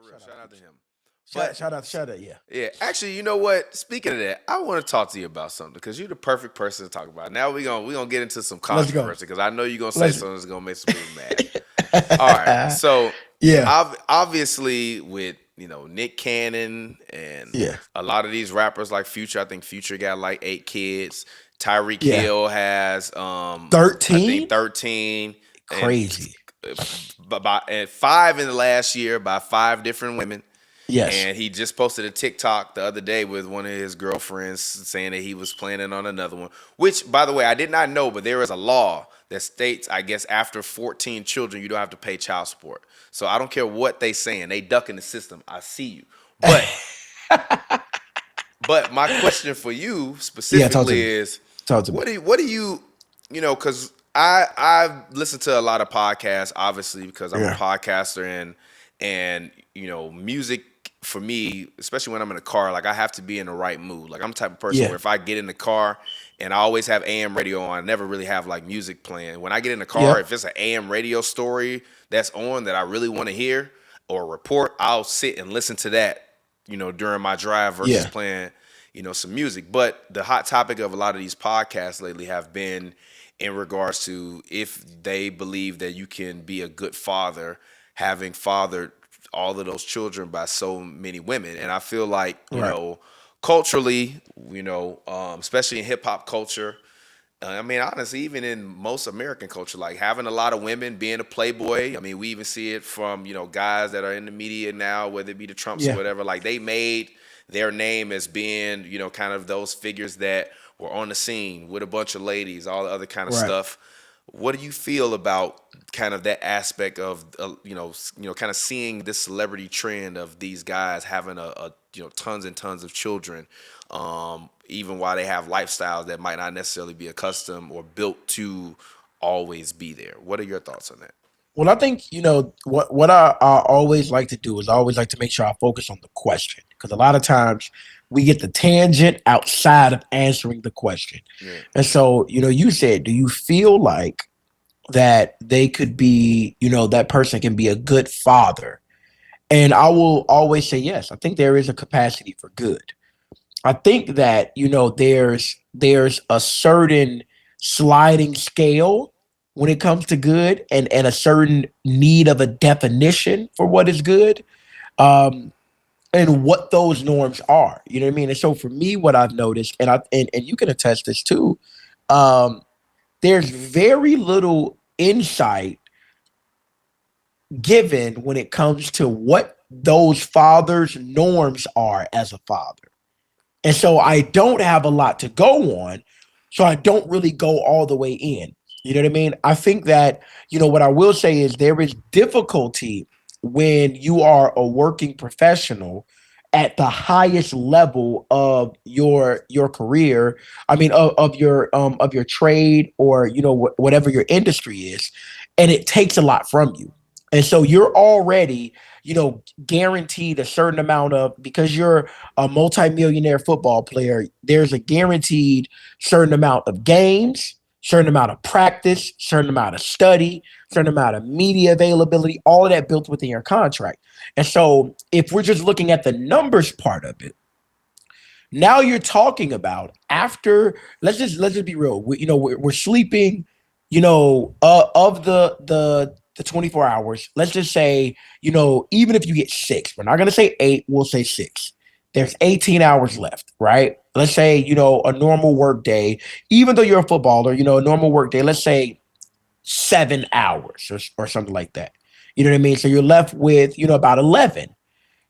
for real. Shout out to him. But Shout out, yeah. yeah, actually, you know what? Speaking of that, I want to talk to you about something because you're the perfect person to talk about. Now we gonna get into some Let's go. controversy because I know you're gonna say Let's something that's gonna make some people mad. All right, so yeah, obviously with Nick Cannon and yeah, a lot of these rappers like Future, I think Future got like 8 kids. Tyreek yeah. Hill has I think 13? 13 and Crazy. and 5 in the last year by 5 different women. Yes. And he just posted a TikTok the other day with one of his girlfriends saying that he was planning on another one. Which, by the way, I did not know, but there is a law that states, I guess, after 14 children, you don't have to pay child support. So I don't care what they saying. They ducking the system. I see you. But my question for you Yeah, talk to specifically me. is, Talk to me. what do you because I listen to a lot of podcasts, obviously, because I'm a Yeah. podcaster and music for me, especially when I'm in a car, like I have to be in the right mood. Like I'm the type of person Yeah. where if I get in the car and I always have AM radio on, I never really have like music playing. When I get in the car, Yep. if it's an AM radio story that's on that I really want to hear or report, I'll sit and listen to that, during my drive versus Yeah. playing, some music. But the hot topic of a lot of these podcasts lately have been in regards to if they believe that you can be a good father having fathered all of those children by so many women. And I feel like, Right. culturally, especially in hip hop culture, I mean, honestly, even in most American culture, like having a lot of women, being a playboy. I mean, we even see it from, guys that are in the media now, whether it be the Trumps or Yeah. whatever. Like they made their name as being, kind of those figures that were on the scene with a bunch of ladies, all the other kind of Right. stuff. What do you feel about kind of that aspect of, kind of seeing this celebrity trend of these guys having tons and tons of children, even while they have lifestyles that might not necessarily be accustomed or built to always be there? What are your thoughts on that? Well, I think what I always like to do is I always like to make sure I focus on the question because a lot of times we get the tangent outside of answering the question. Yeah. And so, you said, do you feel like that they could be, that person can be a good father? And I will always say yes. I think there is a capacity for good. I think that there's a certain sliding scale when it comes to good and a certain need of a definition for what is good, um, and what those norms are. You know what I mean? And so for me, what I've noticed, and you can attest this too, um, there's very little insight given when it comes to what those fathers' norms are as a father. And so I don't have a lot to go on. So I don't really go all the way in. You know what I mean? I think that, what I will say is there is difficulty when you are a working professional at the highest level of your career. I mean, of your trade, or whatever your industry is, and it takes a lot from you. And so you're already, guaranteed a certain amount of, because you're a multimillionaire football player, there's a guaranteed certain amount of games, certain amount of practice, certain amount of study, certain amount of media availability, all of that built within your contract. And so if we're just looking at the numbers part of it, now you're talking about after, let's just be real. We're sleeping, of the 24 hours. Let's just say, even if you get 6, we're not going to say 8, we'll say 6. There's 18 hours left, right? Let's say, a normal work day, even though you're a footballer, a normal work day, let's say 7 hours or something like that. You know what I mean? So you're left with, about 11.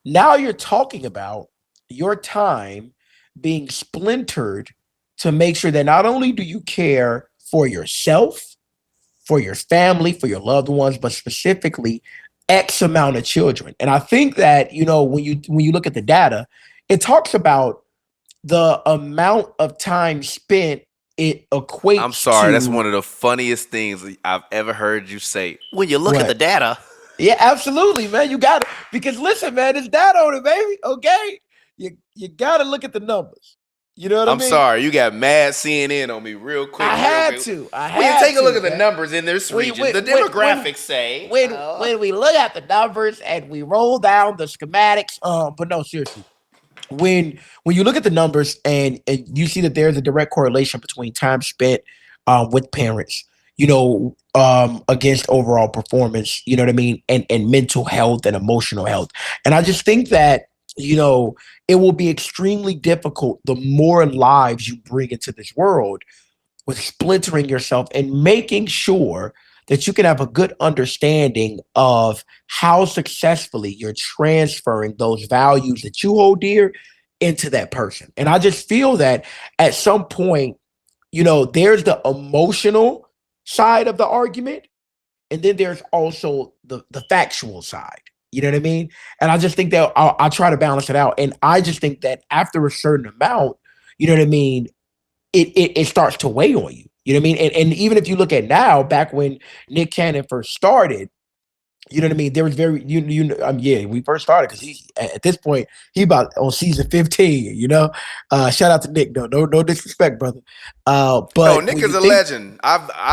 Now you're talking about your time being splintered to make sure that not only do you care for yourself, for your family, for your loved ones, but specifically X amount of children. And I think that, when you look at the data, it talks about the amount of time spent it I'm equates sorry, that's to one of the funniest things I've ever heard you say. When you look at the what? data, Yeah, absolutely, man. You got it. Because listen, man, it's data on it, baby. Okay. You got to look at the numbers. You know what I I'm mean? sorry, you got mad CNN on me real quick, I real had quick. to. I When you had take a look to, at the man. numbers in this We region, when the when when demographics say, when we look at the numbers and we roll down the schematics, but no, seriously, when you look at the numbers and you see that there's a direct correlation between time spent with parents, against overall performance, you know what I mean, and mental health and emotional health. And I just think that, it will be extremely difficult the more lives you bring into this world with splintering yourself and making sure that you can have a good understanding of how successfully you're transferring those values that you hold dear into that person. And I just feel that at some point, there's the emotional side of the argument, and then there's also the factual side. You know what I mean? And I just think that I'll try to balance it out. And I just think that after a certain amount, you know what I mean, it starts to weigh on you. You know what I mean? And even if you look at now, back when Nick Cannon first started, you know what I mean? There was very yeah, we first started because he at this point he about on season 15. Shout out to Nick though, no disrespect, brother. no, But Nick when is you a think, legend.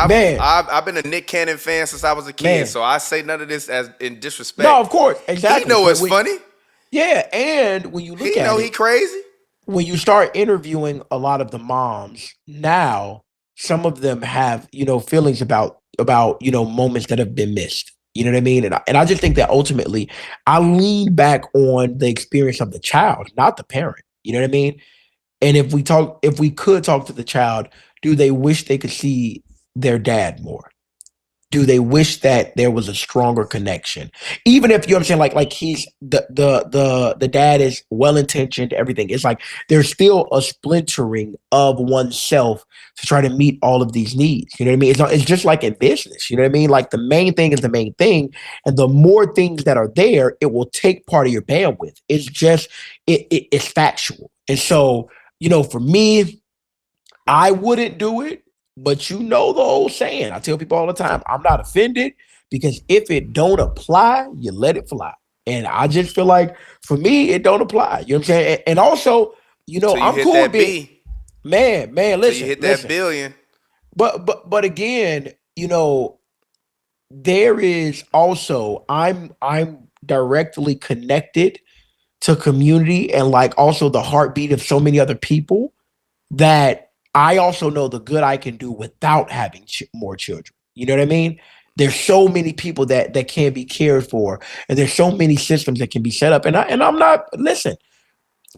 man, I've been a Nick Cannon fan since I was a kid, man, so I say none of this as in no, disrespect. of course, He exactly. know But it's when funny. yeah, and when you look He at know he it, crazy. when you start interviewing a lot of the moms now, some of them have feelings about moments that have been missed. You know what I mean? And I just think that ultimately, I lean back on the experience of the child, not the parent. You know what I mean? And if we could talk to the child, do they wish they could see their dad more? Do they wish that there was a stronger connection, even if you know what I'm saying, like he's the dad is well intentioned, everything, it's like there's still a splintering of oneself to try to meet all of these needs. You know what I mean? It's just like in business. You know what I mean? Like the main thing is the main thing, and the more things that are there, it will take part of your bandwidth. It's just it's factual. And so, for me, I wouldn't do it, but you know the old saying. I tell people all the time, I'm not offended, because if it don't apply, you let it fly. And I just feel like for me, it don't apply. You know what I'm saying? And also, Till you I'm hit cool with that being, B. man, Till you listen, hit that listen. billion. But again, there is also I'm directly connected to community and like also the heartbeat of so many other people that I also know the good I can do without having more children. You know what I mean? There's so many people that can be cared for, and there's so many systems that can be set up. And I'm not, listen,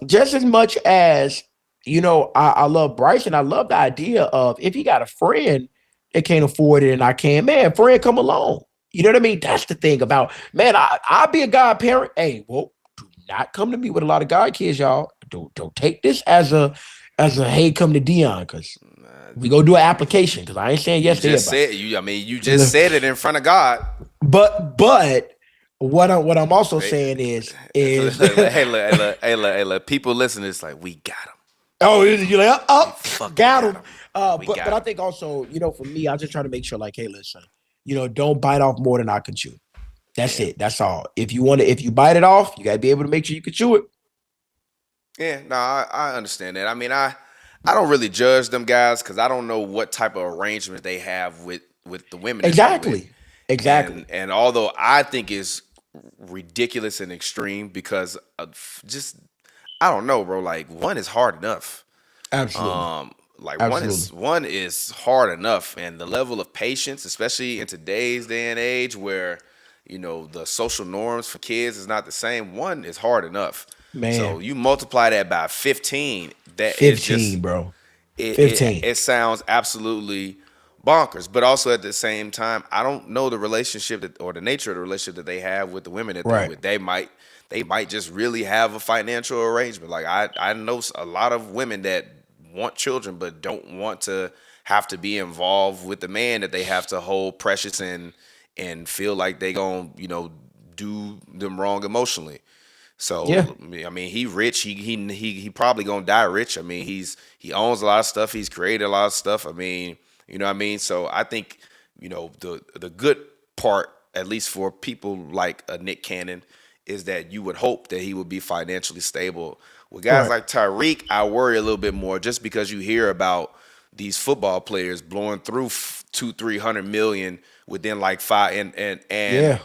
just as much as I love Bryce, and I love the idea of if he got a friend that can't afford it and I can, man, friend, come along. You know what I mean? That's the thing about, man. I'll be a godparent. Hey, well, do not come to me with a lot of god kids, y'all. Don't take this as a hey, come to Dion, because we go do an application, because I ain't saying You yes to just everybody. said you. I mean, you just said it in front of God. But what I'm also Hey, saying is look. People listen. It's like we got him. oh, you're like, We oh, fucking got got him. him. We But got I him. think also, for me, I just try to make sure, like, hey, listen, don't bite off more than I can chew. That's Yeah. it. That's all. If you bite it off, you gotta be able to make sure you can chew it. Yeah. No, I understand that. I mean, I don't really judge them guys because I don't know what type of arrangement they have with the women that they with. Exactly. Exactly. And although I think it's ridiculous and extreme because of just I don't know, bro. Like one is hard enough. Absolutely. Like Absolutely. one is hard enough, and the level of patience, especially in today's day and age where the social norms for kids is not the same. One is hard enough. So Man, you multiply that by 15, that is just 15, bro. it 15. it sounds absolutely bonkers. But also at the same time, I don't know the relationship or the nature of the relationship that they have with the women that they're Right. with. They might just really have a financial arrangement. Like I know a lot of women that want children but don't want to have to be involved with the man that they have to hold precious and feel like they gonna do them wrong emotionally. Yeah. So I mean, he rich. He probably gonna die rich. I mean, he owns a lot of stuff. He's created a lot of stuff. I mean, you know what I mean. So I think the good part, at least for people like Nick Cannon, is that you would hope that he would be financially stable. With guys Right. like Tyreek, I worry a little bit more just because you hear about these football players blowing through 200-300 million within like five and Yeah.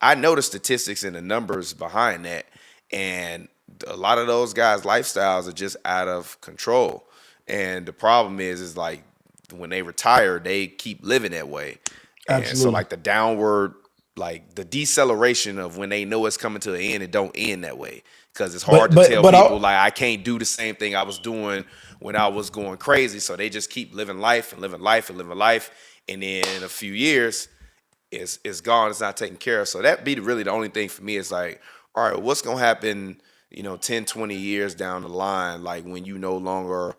I know the statistics and the numbers behind that, and a lot of those guys' lifestyles are just out of control. And the problem is like when they retire, they keep living that way, and so Absolutely. like the downward, like the deceleration of when they know it's coming to an end, it don't end that way because it's hard But to but tell but people I like I can't do the same thing I was doing when I was going crazy. So they just keep living life and living life and living life, and then in a few years is gone. It's not taken care of. So that be really the only thing for me. Is like, all right, what's gonna happen? 10, 20 years down the line, like when you no longer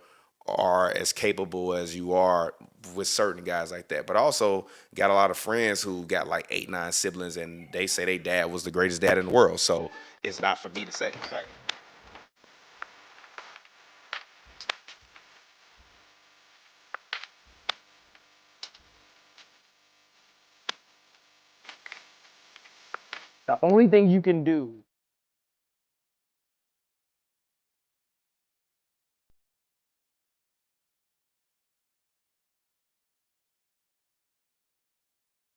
are as capable as you are with certain guys like that. But I also got a lot of friends who got like 8, 9 siblings, and they say their dad was the greatest dad in the world. So it's not for me to say. Like, The only thing you can do